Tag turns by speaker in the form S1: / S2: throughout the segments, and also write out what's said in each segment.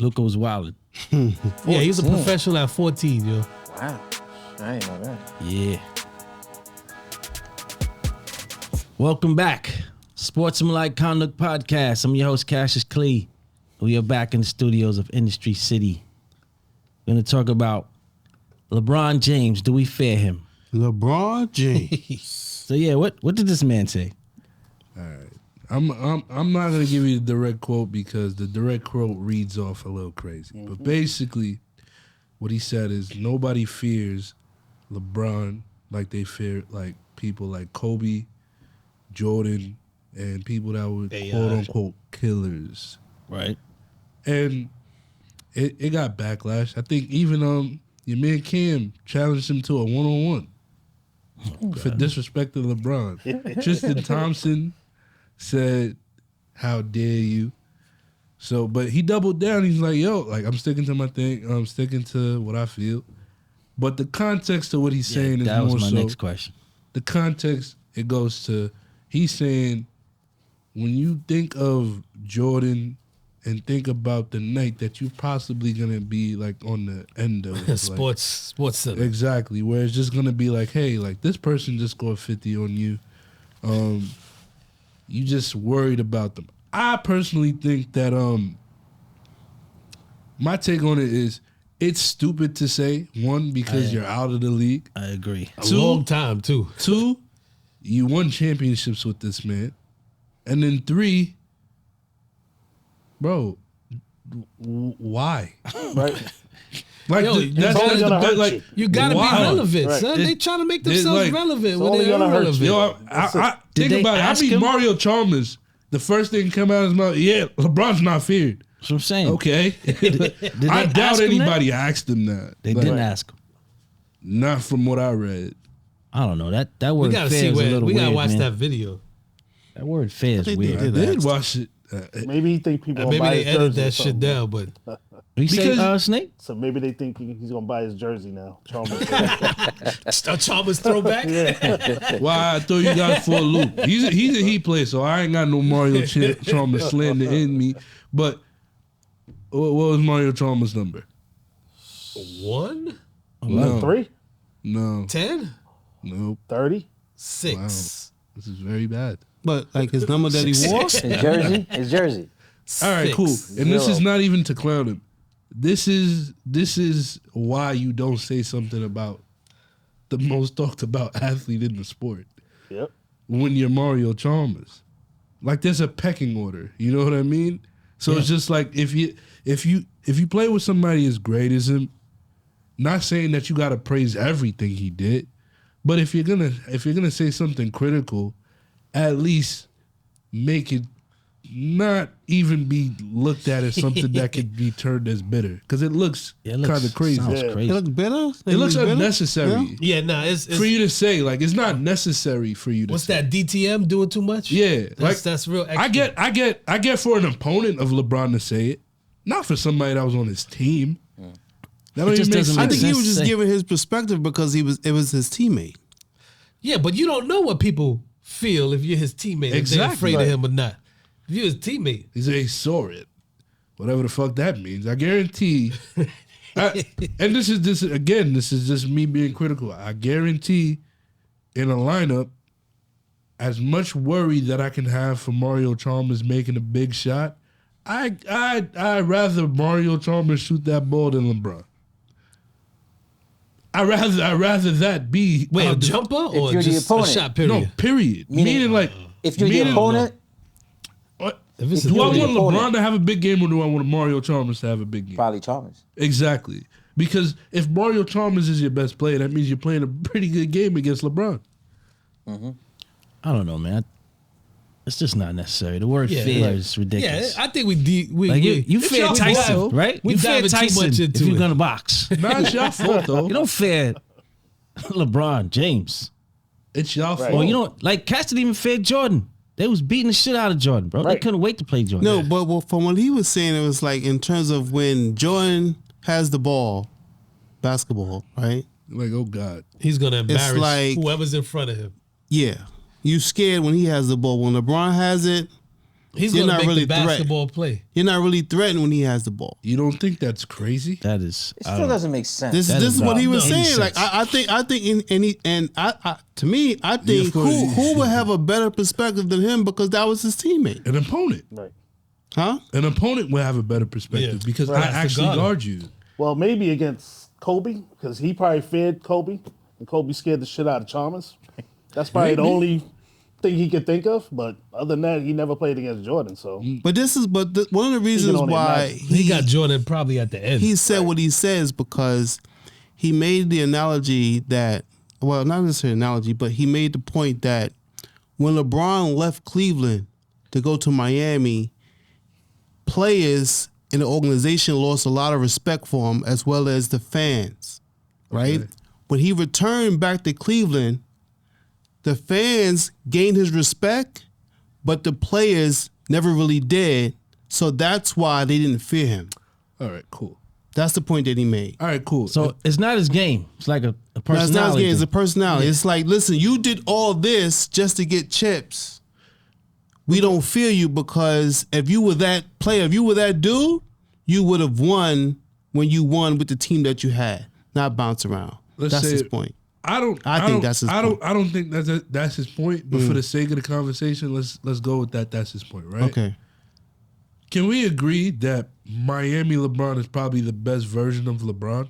S1: Luka was wilding.
S2: Yeah, he was a professional at 14, yo.
S3: Wow. I ain't know that.
S1: Yeah. Welcome back. Sportsmanlike Conduct Podcast. I'm your host, Cassius Clee. We are back in the studios of Industry City. We're going to talk about LeBron James. Do we fear him?
S4: LeBron James.
S1: So yeah, what did this man say?
S4: All right. I'm not gonna give you the direct quote because the direct quote reads off a little crazy. Mm-hmm. But basically, what he said is nobody fears LeBron like they fear like people like Kobe, Jordan, and people that were quote unquote killers.
S1: Right.
S4: And it got backlash. I think even your man Cam challenged him to a 1-on-1 for disrespecting LeBron. Tristan Thompson said, "How dare you?" So, but he doubled down. He's like, "Yo, like I'm sticking to my thing. I'm sticking to what I feel." But the context of what he's saying is more so.
S1: That was my next question.
S4: The context it goes to he's saying when you think of Jordan and think about the night that you're possibly gonna be like on the end of
S2: Sports Center.
S4: Exactly, where it's just gonna be like, hey, like this person just scored 50 on you. You just worried about them. I personally think that my take on it is it's stupid to say, one, because you're out of the league.
S1: I agree.
S2: A long time, too.
S4: Two, you won championships with this man. And then three, bro, why?
S3: Right.
S4: Like,
S2: Yo,
S4: that's the best. Like,
S2: you gotta
S4: why?
S2: be relevant,
S3: Right.
S2: son. They trying to make themselves
S4: like,
S2: relevant when
S3: only
S2: they're
S3: gonna hurt
S2: irrelevant.
S3: you.
S4: Yo, I think
S1: they
S4: about it. I
S1: ask
S4: mean,
S1: him?
S4: Mario Chalmers, the first thing come out of his mouth, yeah, LeBron's not feared.
S1: That's what I'm saying.
S4: Okay.
S1: Did
S4: I
S1: they
S4: doubt
S1: ask him
S4: anybody asked him that.
S1: They
S4: Like,
S1: didn't ask him.
S4: Not from what I read.
S1: I don't know. That word
S2: We gotta
S1: fair
S2: see
S1: is a
S2: where
S1: little
S2: we gotta
S1: weird,
S2: watch
S1: man.
S2: that video.
S1: That word fair is
S4: I
S1: weird.
S4: did watch it.
S3: Maybe he think people
S2: Maybe
S3: gonna buy
S2: they
S3: his
S2: edit
S3: jersey or
S2: that shit
S3: something.
S2: down, but
S1: You say
S4: Because-
S1: Snake?
S3: So maybe they think he's gonna buy his jersey now. Chalmers.
S2: Chalmers throwback.
S4: Why I throw you guys for a loop. He's a Heat player, so I ain't got no Mario Chalmers slander in me. But what was Mario Chalmers' number?
S2: 1,
S4: No.
S3: 3,
S4: No.
S2: 10,
S4: Nope.
S3: 30.
S2: 6.
S4: This is very bad. But like his number that he wore?
S3: His jersey.
S4: All right, cool. And this
S3: 0.
S4: is not even to clown him. This is why you don't say something about the most talked about athlete in the sport
S3: Yep.
S4: when you're Mario Chalmers. Like there's a pecking order. You know what I mean? So it's just like if you play with somebody as great as him, not saying that you gotta praise everything he did, but if you're gonna say something critical, at least make it not even be looked at as something that could be turned as bitter, because it looks kind of crazy.
S1: Sounds
S3: Yeah.
S1: crazy.
S4: It looks bitter. It looks unnecessary.
S2: Yeah, nah, it's
S4: For you to say, like, it's not necessary for you to
S2: what's
S4: say.
S2: that, DTM doing too much?
S4: Yeah,
S2: That's real extra.
S4: I get for an opponent of LeBron to say it, not for somebody that was on his team. That don't
S1: just
S4: even make
S1: doesn't
S4: sense.
S1: make
S5: I think he
S1: sense
S5: was
S1: to
S5: just
S1: say.
S5: giving his perspective because it was his teammate.
S2: Yeah, but you don't know what people feel if you're his teammate. If they're
S4: Exactly.
S2: afraid of him or not. If you're his teammate.
S4: He said he saw it, whatever the fuck that means. I guarantee. And this is just me being critical. I guarantee, in a lineup, as much worry that I can have for Mario Chalmers making a big shot, I'd rather Mario Chalmers shoot that ball than LeBron. I'd rather that be
S2: Wait, a jumper or
S3: you're the
S2: just a
S3: opponent.
S2: shot period?
S4: no period. Meaning like
S3: If you're the
S4: meaning-
S3: opponent,
S4: What?
S2: If it's
S4: Do I
S2: a-
S4: want
S3: opponent.
S4: LeBron to have a big game or do I want Mario Chalmers to have a big game?
S3: probably Chalmers.
S4: Exactly. Because if Mario Chalmers is your best player, that means you're playing a pretty good game against LeBron.
S1: I don't know, man. It's just not necessary. The word
S2: Yeah,
S1: fair
S2: right.
S1: is ridiculous.
S2: Yeah, I think we
S1: Like you
S2: it's
S1: fear
S2: y'all
S1: Tyson,
S2: fault.
S1: right?
S2: We
S1: You fear
S2: diving too
S1: Tyson
S2: much
S1: if
S2: into
S1: you're
S2: it.
S1: gonna box.
S4: Not it's your fault though.
S1: You don't fear LeBron James.
S4: It's your fault.
S1: Well, you know, like Cats didn't even fear Jordan. They was beating the shit out of Jordan, bro. They
S3: Right.
S1: couldn't wait to play Jordan.
S5: No, but from what he was saying, it was like in terms of when Jordan has the ball, basketball, right?
S4: Like, oh God.
S2: He's gonna embarrass
S5: like-
S2: whoever's in front of him.
S5: Yeah. You scared when he has the ball. When LeBron has it,
S2: He's
S5: you're
S2: going to
S5: not
S2: make
S5: really
S2: the basketball play.
S5: You're not really threatened when he has the ball.
S4: You don't think that's crazy?
S1: That is.
S3: It still doesn't make sense.
S5: This is what he was
S1: no
S5: saying. Like
S1: sense.
S5: I think to me, I think who would have a better perspective than him because that was his teammate,
S4: An opponent.
S3: Right.
S5: huh?
S4: An opponent will have a better perspective
S2: Yeah.
S4: because
S3: Right.
S4: I actually
S2: That's the
S4: guard you.
S3: Well, maybe against Kobe because he probably feared Kobe, and Kobe scared the shit out of Chalmers. That's probably the only thing he could think of. But other than that, he never played against Jordan. So
S5: But one of the reasons
S3: only
S5: why
S3: imagine.
S2: He got Jordan probably at the end.
S5: he said what he says because he made the analogy that, well, not necessarily analogy, but he made the point that when LeBron left Cleveland to go to Miami, players in the organization lost a lot of respect for him as well as the fans, right?
S4: Okay.
S5: When he returned back to Cleveland, the fans gained his respect, but the players never really did. So that's why they didn't fear him.
S4: All right, cool.
S5: That's the point that he made.
S4: All right, cool.
S1: So it's not his game. It's like a
S5: No,
S1: personality.
S5: it's not his game. It's a
S1: thing.
S5: personality. It's like, listen, you did all this just to get chips. We don't fear you because if you were that player, if you were that dude, you would have won when you won with the team that you had, not bounce around.
S4: Let's
S5: That's
S4: say-
S5: his point.
S4: I think
S5: that's his
S4: I
S5: point.
S4: don't think that's his point. But for the sake of the conversation, let's go with that. That's his point, right?
S5: Okay.
S4: Can we agree that Miami LeBron is probably the best version of LeBron?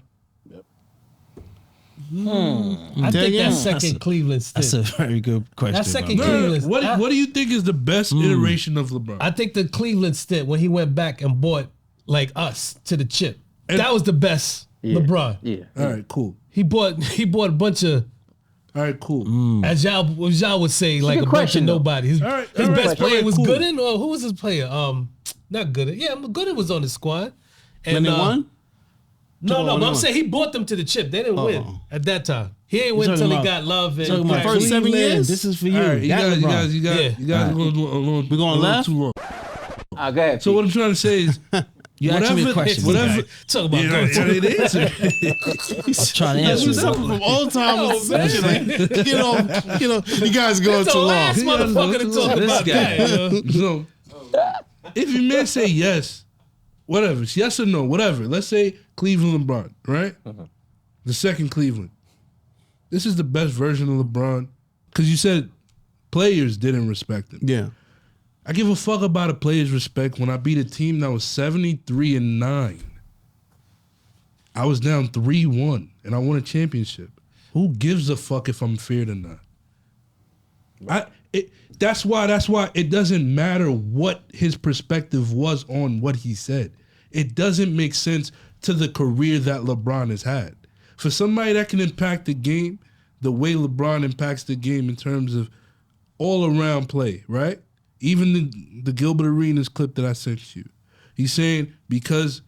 S2: I
S5: Say
S2: think
S5: again.
S2: that second Cleveland stint.
S1: That's a very good question.
S2: That second
S1: bro.
S2: Cleveland.
S4: What do you think is the best iteration of LeBron?
S2: I think the Cleveland stint when he went back and bought like us to the chip.
S4: And-
S2: That was the best LeBron.
S3: yeah,
S4: All right, cool.
S2: He bought a bunch of,
S4: All right, cool.
S2: as y'all would say, like
S3: good
S2: a bunch of
S3: question, though.
S2: nobody. His,
S4: All right,
S2: his
S4: all right,
S2: best
S4: all
S2: player
S4: right,
S2: was
S4: cool.
S2: Gooden, or who was his player? Not Gooden. Yeah, Gooden was on the squad.
S5: When
S2: And
S5: they won?
S2: No, but I'm
S5: won.
S2: saying he bought them to the chip. They didn't win at that time. He ain't win
S1: Talking
S2: until he
S1: about-
S2: got Love and
S1: Talking about
S5: First
S2: Kyrie.
S5: 7
S1: Cleveland,
S5: years?
S1: This is for you.
S4: All right, you
S1: That
S4: guys,
S1: LeBron.
S4: you
S2: Yeah.
S4: guys are going a
S5: We going left?
S4: too long.
S3: go ahead.
S4: So what I'm trying to say is,
S1: You asked me a question.
S4: whatever.
S2: Talk about
S4: Yeah,
S2: go-to.
S4: I didn't answer.
S1: I'm trying to answer.
S5: That's something from old timers.
S2: man.
S5: You guys going
S2: That's
S5: too
S2: the
S5: long.
S2: last motherfucker to talk
S1: This
S2: about
S1: guy.
S2: that. You know?
S4: So, if you may say yes, whatever, it's yes or no, whatever. Let's say Cleveland LeBron, right? The second Cleveland. This is the best version of LeBron because you said players didn't respect him.
S5: Yeah.
S4: I give a fuck about a player's respect when I beat a team that was 73-9. I was down 3-1 and I won a championship. Who gives a fuck if I'm feared or not? That's why it doesn't matter what his perspective was on what he said. It doesn't make sense to the career that LeBron has had. For somebody that can impact the game the way LeBron impacts the game in terms of all-around play, right? Even the Gilbert Arenas clip that I sent you. He's saying because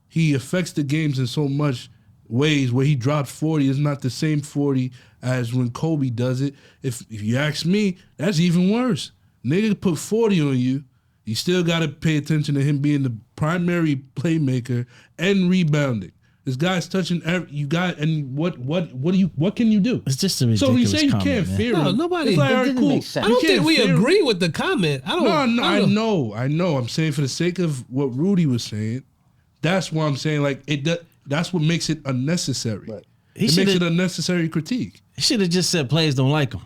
S4: he affects the games in so much ways where he dropped 40 is not the same 40 as when Kobe does it. If you ask me, that's even worse. Nigga put 40 on you. You still got to pay attention to him being the primary playmaker and rebounding. This guy's touching you got and what can you do?
S1: It's just a
S4: So you
S1: ridiculous
S4: say you
S1: comment,
S4: can't
S1: man.
S4: fear
S2: No,
S4: him.
S2: nobody-
S4: It's like,
S3: It
S4: all right,
S3: didn't
S4: cool.
S3: make sense.
S2: I don't
S4: You
S2: think
S4: can't
S2: we
S4: fear him.
S2: agree with the comment. I don't.
S4: No, I know. I'm saying for the sake of what Rudy was saying, that's why I'm saying like that's what makes it unnecessary.
S3: Right.
S4: It makes it unnecessary critique.
S1: He should have just said players don't like him.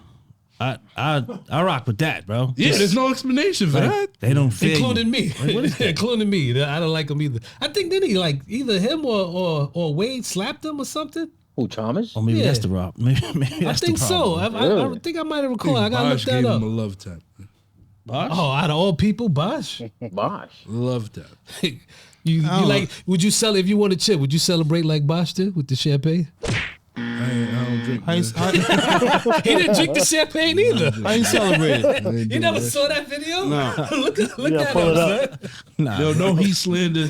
S1: I rock with that, bro.
S4: Yeah,
S1: Just,
S4: there's no explanation for
S1: like,
S4: that.
S1: They don't fear
S2: Including
S1: you.
S2: me. Including me. I don't like him either. I think then he like either him or Wade slapped him or something.
S3: Who, Chalmers?
S1: Or maybe
S2: Yeah.
S1: that's the rock. Maybe
S2: I
S1: that's
S2: think
S1: the
S2: so.
S1: problem.
S2: I think I might have recalled. I gotta look
S4: Bosh
S2: that
S4: gave
S2: up.
S4: him a love tap.
S2: Oh, out of all people, Bosh.
S3: Bosh.
S4: Love tap.
S2: You like? Would you sell if you won a chip? Would you celebrate like Bosh did with the champagne?
S4: I don't drink.
S5: How
S4: man.
S2: He didn't drink the champagne either.
S5: you celebrate it?
S2: You never saw that video?
S5: No.
S2: look
S3: Yeah,
S2: that
S3: pull it
S2: up,
S3: up.
S1: Nah.
S4: Yo, no heat slander.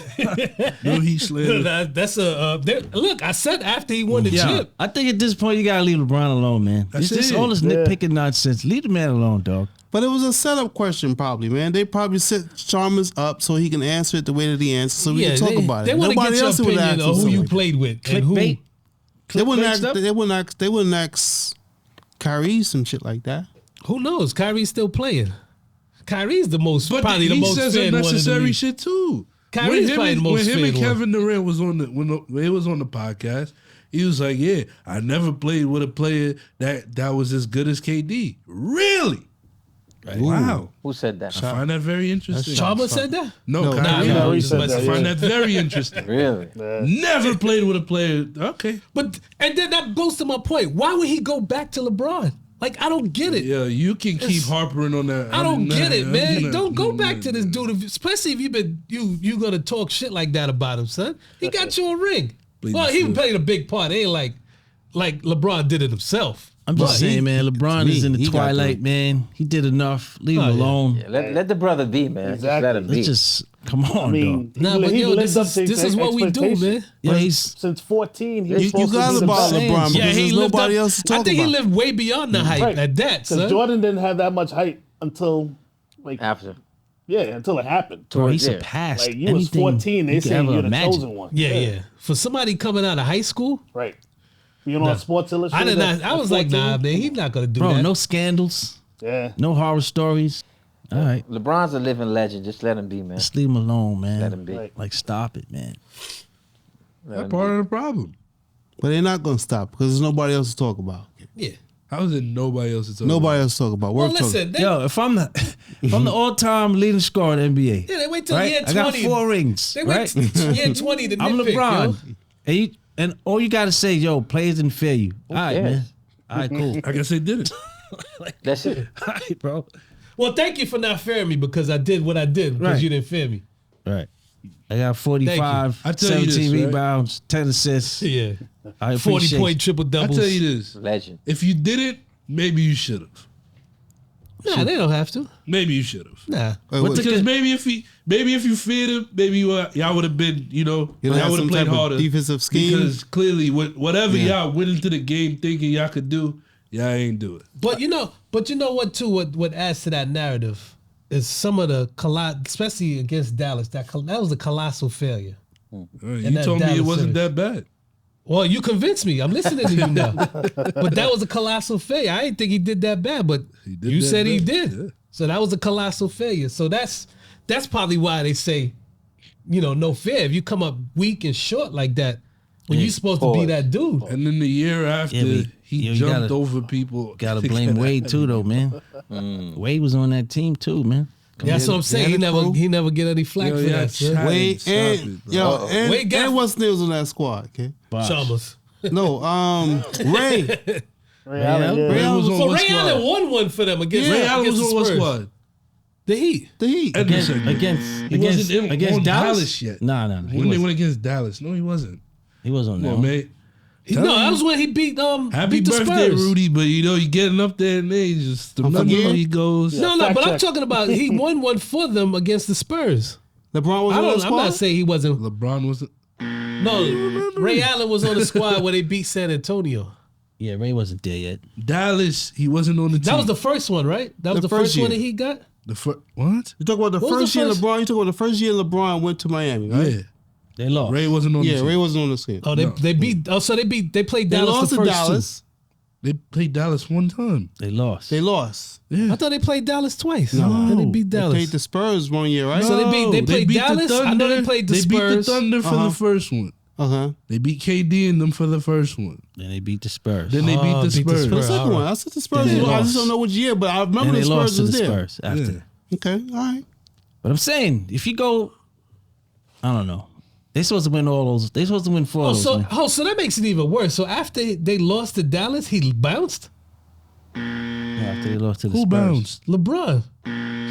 S4: No heat slander.
S2: That's a look. I said after he won the
S1: Yeah,
S2: chip.
S1: I think at this point you gotta leave LeBron alone, man.
S4: That's
S1: It's just
S4: it.
S1: all this
S3: Yeah.
S1: nitpicking nonsense. Leave the man alone, dog.
S5: But it was a setup question, probably, man. They probably set Chalmers up so he can answer it the way that he answers, so we can talk about
S2: They
S5: it.
S2: want to get your
S5: would
S2: opinion
S5: ask
S2: of
S5: him
S2: who
S5: something
S2: you
S5: like that.
S2: played with and who.
S1: Clickbait.
S5: They wouldn't
S1: Clickbait
S5: ask.
S1: stuff?
S5: They wouldn't ask Kyrie some shit like that.
S2: Who knows? Kyrie's still playing. Kyrie's the most,
S4: But
S2: probably the
S4: he
S2: most
S4: says
S2: fan one in the
S4: unnecessary
S2: league.
S4: shit too.
S2: Kyrie's probably the most
S4: when him and
S2: fan one.
S4: Kevin Durant was on when it was on the podcast, he was like, "Yeah, I never played with a player that was as good as KD." Really? Wow.
S6: Who said that?
S4: I find that very interesting.
S2: Chalmers said that?
S4: No, Kyrie.
S2: nah,
S3: Kyrie
S2: I
S3: said that,
S4: I find
S3: yeah.
S4: that very interesting.
S6: Really?
S4: Never played with a player. Okay.
S2: But and then that goes to my point. Why would he go back to LeBron? Like, I don't get it.
S4: Yeah, you can keep harping on that.
S2: I don't get it, man.
S4: I'm
S2: Don't go
S4: not-
S2: back to this dude, especially if you gonna talk shit like that about him, son. He got you a ring.
S4: Please
S2: Well, he
S4: do.
S2: played a big part. It ain't like LeBron did it himself.
S1: I'm just saying, man. LeBron is in the
S5: he got
S1: twilight, man. He did enough. Leave him
S2: yeah.
S1: alone.
S6: Yeah, let the brother be, man. Just let him be.
S1: Let's just come on,
S3: I mean,
S2: Nah, but
S3: he
S2: yo,
S3: lived
S2: this
S3: up
S2: is
S3: to
S2: this is what we do,
S3: expectation.
S2: man.
S1: Yeah, he's
S3: Since 14, he
S5: You got to bother
S1: saying.
S5: LeBron because
S2: Yeah, he
S5: there's
S2: lived
S5: nobody
S2: up,
S5: else to talk
S2: I think
S5: about.
S2: he lived way beyond the hype
S3: Right.
S2: at that,
S3: Because
S2: son.
S3: Jordan didn't have that much hype until
S6: After.
S3: until it happened.
S1: bro, he
S6: Yeah.
S1: surpassed
S3: Like you was
S1: anything
S3: 14, they
S1: you could
S3: say
S1: ever
S3: you're the
S1: imagine.
S3: chosen one.
S2: Yeah. For somebody coming out of high school,
S3: Right. You know, on Sports Illustrated.
S2: I did not. I
S3: at
S2: was like,
S3: 14?
S2: nah, man, he's not gonna do
S1: Bro,
S2: that.
S1: no scandals,
S3: Yeah.
S1: no horror stories. All right,
S6: LeBron's a living legend. Just let him be, man.
S1: just leave him alone, man.
S6: Let him be.
S3: Right.
S1: Like, stop it, man.
S6: Let
S4: That's
S6: him
S4: part
S6: be.
S4: of the problem.
S5: But they're not going to stop because there's nobody else to talk about.
S2: Yeah.
S4: How is it nobody else to talk
S5: Nobody
S4: about?
S5: else to talk about. We're
S2: Well,
S5: talking.
S2: listen, they,
S1: Yo, if I'm the all-time leading scorer in the NBA,
S2: yeah, they wait till
S1: right?
S2: year 20.
S1: I got 4 rings,
S2: They
S1: right?
S2: wait till year 20 to
S1: I'm
S2: nitpick,
S1: LeBron,
S2: yo.
S1: and all you gotta say, yo, players didn't fear you. All right,
S6: cares?
S1: man. All right, cool.
S4: I guess they did it.
S6: That's it.
S1: All right, bro.
S2: Well, thank you for not fearing me because I did what I did because
S1: Right.
S2: you didn't fear me.
S1: Right. I got 45,
S4: I tell you
S1: 17
S4: this, right?
S1: rebounds, 10 assists.
S2: Yeah.
S1: I
S2: 40-point triple
S4: I
S2: doubles.
S4: tell you this:
S6: Legend.
S4: if you did it, maybe you should have.
S2: Nah, they don't have to.
S4: Maybe you should have.
S2: Nah.
S5: Wait,
S4: Because maybe if you feared him, maybe y'all would have been,
S5: You
S4: y'all
S5: have
S4: would
S5: some
S4: have played
S5: type of
S4: harder.
S5: defensive scheme?
S4: Because clearly, whatever y'all went into the game thinking y'all could do, y'all ain't do it.
S2: But you know what too? What adds to that narrative is some of the especially against Dallas. That was a colossal failure.
S4: You
S2: that
S4: told me it
S2: Dallas
S4: wasn't
S2: series.
S4: that bad.
S2: Well, you convinced me. I'm listening to you now. But that was a colossal failure. I didn't think he did that bad, but
S4: He did
S2: you
S4: that
S2: said he
S4: bad,
S2: did.
S4: yeah.
S2: So that was a colossal failure. So that's probably why they say, no fear. If you come up weak and short like that, when you're supposed to be
S6: Pause.
S2: that dude.
S4: And then the year after,
S1: Yeah, but
S4: he
S1: you
S4: jumped
S1: gotta-
S4: over people.
S1: Gotta blame Wade too, though, man. Wade was on that team too, man. Come
S2: That's
S1: on.
S2: what I'm saying. He never get any flack
S4: Yo,
S2: for
S4: yeah,
S2: that. son.
S4: Chad.
S5: Wade
S4: Stop
S5: and
S4: it, bro.
S5: yo and,
S2: Wade got-
S5: and what's names on that squad? Okay,
S1: Bosh.
S2: Chalmers.
S5: no, Ray.
S3: Ray Allen, yeah.
S4: Ray was on
S2: So
S4: what
S2: Ray
S4: squad?
S2: Allen won one for them against
S4: Ray Allen
S2: against
S4: was
S2: the
S4: on what
S2: Spurs.
S4: squad?
S2: The Heat.
S5: The Heat.
S1: Against
S4: He wasn't
S1: against
S4: on
S1: Dallas?
S4: Dallas yet.
S1: Nah. He
S4: When they
S1: wasn't.
S4: went against Dallas, no, he wasn't.
S1: He was on
S4: Come
S1: that.
S4: on, mate.
S2: No, that was when he beat
S4: Happy
S2: beat the
S4: birthday,
S2: Spurs.
S4: Rudy. But you getting up there in age, just the number
S5: forgetting.
S4: he goes.
S2: No,
S3: fact
S2: but I'm
S3: check.
S2: talking about he won one for them against the Spurs.
S5: LeBron was on that
S2: I'm
S5: squad.
S2: not saying he wasn't.
S4: LeBron wasn't.
S2: No, Ray Allen was on the squad where they beat San Antonio.
S1: Yeah, Ray wasn't there yet.
S4: Dallas, he wasn't on the team.
S2: That was the first one, right? That was
S5: The
S2: the first
S5: first
S2: one
S5: year.
S2: that he got.
S4: What?
S5: You talk about the
S2: What was
S5: first
S2: the
S5: year
S2: first-
S5: LeBron. You talk about the first year LeBron went to Miami, right?
S4: Yeah.
S1: They lost.
S4: Ray wasn't on the
S5: Yeah,
S4: team.
S5: Ray wasn't on the team.
S2: Oh, they beat. Oh, so they played
S5: They
S2: Dallas
S5: lost
S2: the
S5: to
S2: first
S5: Dallas.
S4: They played Dallas one time.
S1: They lost.
S5: They lost.
S2: two. I thought they played Dallas twice.
S5: No.
S2: Then they beat
S5: They
S2: Dallas.
S5: played the Spurs one year, right?
S2: So they played
S4: beat
S2: Dallas? I know they played the
S4: They beat the
S2: Spurs.
S4: Thunder for the first one.
S5: Uh-huh.
S4: They beat KD and them for the first one.
S1: Then they beat the Spurs.
S4: Then they beat the Spurs.
S5: For the second
S2: All
S5: one,
S2: right.
S5: I said the Spurs.
S1: Then they
S5: I just
S1: lost.
S5: don't know which year, but I remember
S1: Then
S5: the
S1: they lost
S5: Spurs
S1: to
S5: was
S1: the
S5: there.
S1: Spurs after.
S4: Yeah.
S5: Okay, all right.
S1: But I'm saying, if you go, I don't know. They supposed to win all those. They supposed to win 4 of those. man.
S2: So that makes it even worse. So after they lost to Dallas, he bounced.
S1: Yeah, after they lost to the
S4: Who
S1: Spurs.
S4: bounced?
S2: LeBron.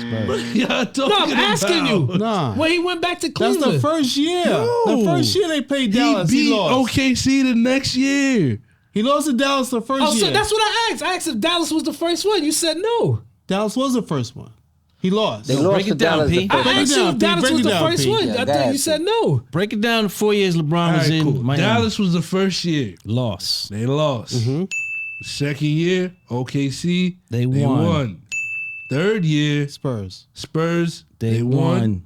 S1: Spurs.
S4: Yeah,
S2: No, I'm asking you.
S5: Nah.
S2: When he went back to
S5: That's
S2: Cleveland.
S5: the first year.
S4: No.
S5: The first year they played Dallas,
S4: He
S5: he
S4: beat
S5: lost.
S4: OKC the next year.
S5: He lost to Dallas the first
S2: Oh,
S5: year.
S2: so that's what I asked. I asked if Dallas was the first one. You said no.
S5: Dallas was the first one. He lost.
S6: They lost
S1: break
S6: to
S1: it down,
S6: Dallas the
S1: P.
S6: first
S2: I
S5: Break it
S2: asked you
S5: down,
S2: if
S5: P.
S2: Dallas
S5: Break
S2: was
S5: it
S2: the
S5: down,
S2: first
S5: P.
S2: one.
S6: Yeah,
S2: I thought
S6: that
S2: you said no.
S1: Break it down. The 4 years LeBron
S4: All
S1: was
S4: right,
S1: in
S4: cool.
S1: Miami.
S4: Dallas was the first year.
S1: Lost.
S4: They lost. Second year, OKC.
S1: They won.
S4: Third year,
S5: Spurs.
S4: Spurs.
S1: They won.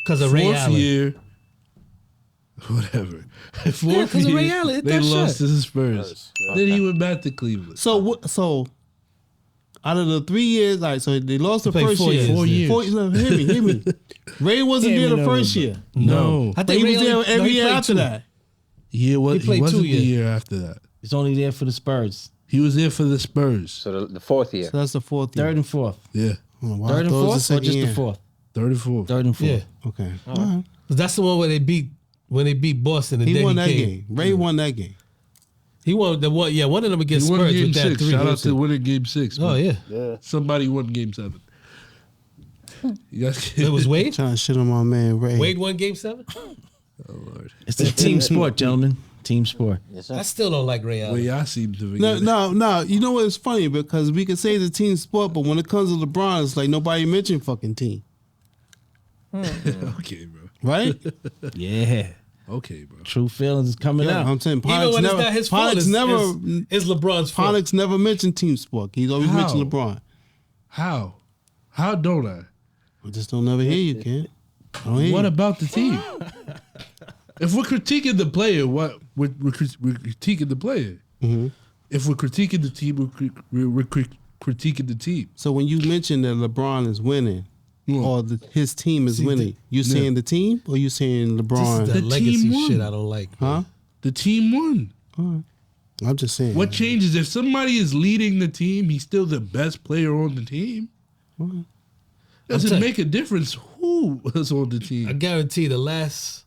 S2: Because of Ray
S4: Fourth
S2: Allen.
S4: year, whatever. Fourth
S2: 'cause of
S4: year,
S2: Ray Allen hit
S4: they
S2: that
S4: lost
S2: shot.
S4: to the Spurs. Then he went back to Cleveland.
S5: So Out of the 3 years, all right, so they lost the
S2: played
S5: first
S2: 4
S5: year.
S2: years.
S4: 4 years.
S5: No, hear me. Ray wasn't
S1: Can't
S5: there the
S1: be
S5: first
S1: no-
S5: year.
S4: No.
S2: I
S5: But
S2: think
S5: he was
S2: Ray
S5: there
S2: only-
S5: every
S2: he
S5: year
S2: played
S5: after
S2: 2.
S5: that.
S4: He
S2: He
S4: wasn't
S2: played 2
S4: the
S2: years.
S4: year after that.
S1: He's only there for the Spurs.
S4: He was there for the Spurs.
S6: So the fourth year.
S5: So that's the fourth year.
S1: Third and fourth.
S4: Yeah,
S5: Oh, wow.
S1: Third
S5: I
S1: and
S5: thought it was
S1: fourth, or
S5: second
S1: just
S5: year.
S1: the fourth?
S4: 34.
S1: Third and fourth.
S2: Yeah.
S5: Okay. All right.
S2: That's the one where they beat Boston and
S5: He
S2: then
S5: won
S2: he
S5: that
S2: came.
S5: game. Ray won that game.
S2: He won the one. Yeah, one of them against
S4: He won
S2: Spurs
S4: game
S2: with that
S4: 6.
S2: 3.
S4: Shout out to winning game 6.
S2: Oh
S4: man.
S2: yeah,
S3: Yeah.
S4: Somebody won game 7. You guys
S2: it was Wade.
S5: Trying to shit on my man Ray.
S2: Wade won Game 7.
S4: Oh, Lord.
S1: It's a team sport, gentlemen. Team sport.
S6: Yes, sir.
S2: I still don't like Ray Allen.
S4: Well, y'all seem to forget.
S5: No. You know what? It's funny because we can say it's a team sport, but when it comes to LeBron, it's like nobody mentioned fucking team,
S4: Okay, bro.
S5: right?
S1: Yeah.
S4: Okay, bro.
S1: True feelings is coming
S5: Yeah,
S1: out.
S5: I'm saying
S2: Even
S5: Pollock's
S2: when
S5: never,
S2: it's not his fault,
S5: Pollock's never,
S2: it's LeBron's fault.
S5: Pollock's never mentioned team sport. He's always
S4: How?
S5: mentioned LeBron.
S4: How? How don't I?
S5: I just don't never hear you, kid. I don't hear
S4: What
S5: you.
S4: about the team? If we're critiquing the player, what we're critiquing the player.
S5: Mhm.
S4: If we're critiquing the team, we're critiquing the team.
S5: So when you mention that LeBron is winning, or his team is winning, you saying the team or you saying
S2: This
S5: LeBron?
S2: is that
S4: The
S2: legacy
S4: team won.
S2: shit I don't like.
S5: Huh?
S4: The team won.
S5: I'm just saying.
S4: What changes if somebody is leading the team? He's still the best player on the team. Does it
S2: telling-
S4: make a difference who is on the
S2: I
S4: team?
S2: guarantee the last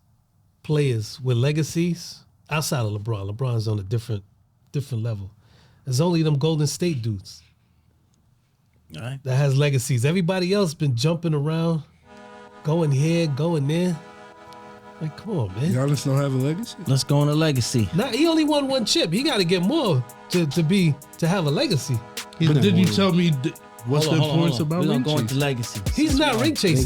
S2: players with legacies outside of LeBron's on a different level. There's only them Golden State dudes
S1: All right.
S2: that has legacies. Everybody else been jumping around, going here, going there. Like, come on, man.
S4: Giannis don't have a legacy.
S1: Let's go on a legacy.
S2: Now he only won 1 chip. He got to get more to have a legacy.
S5: He's
S4: But
S5: not
S4: didn't you
S5: winning.
S4: tell me what's the importance about
S1: We're
S4: ring
S1: gonna go into
S4: chasing?
S1: legacy.
S2: He's not ring chasing.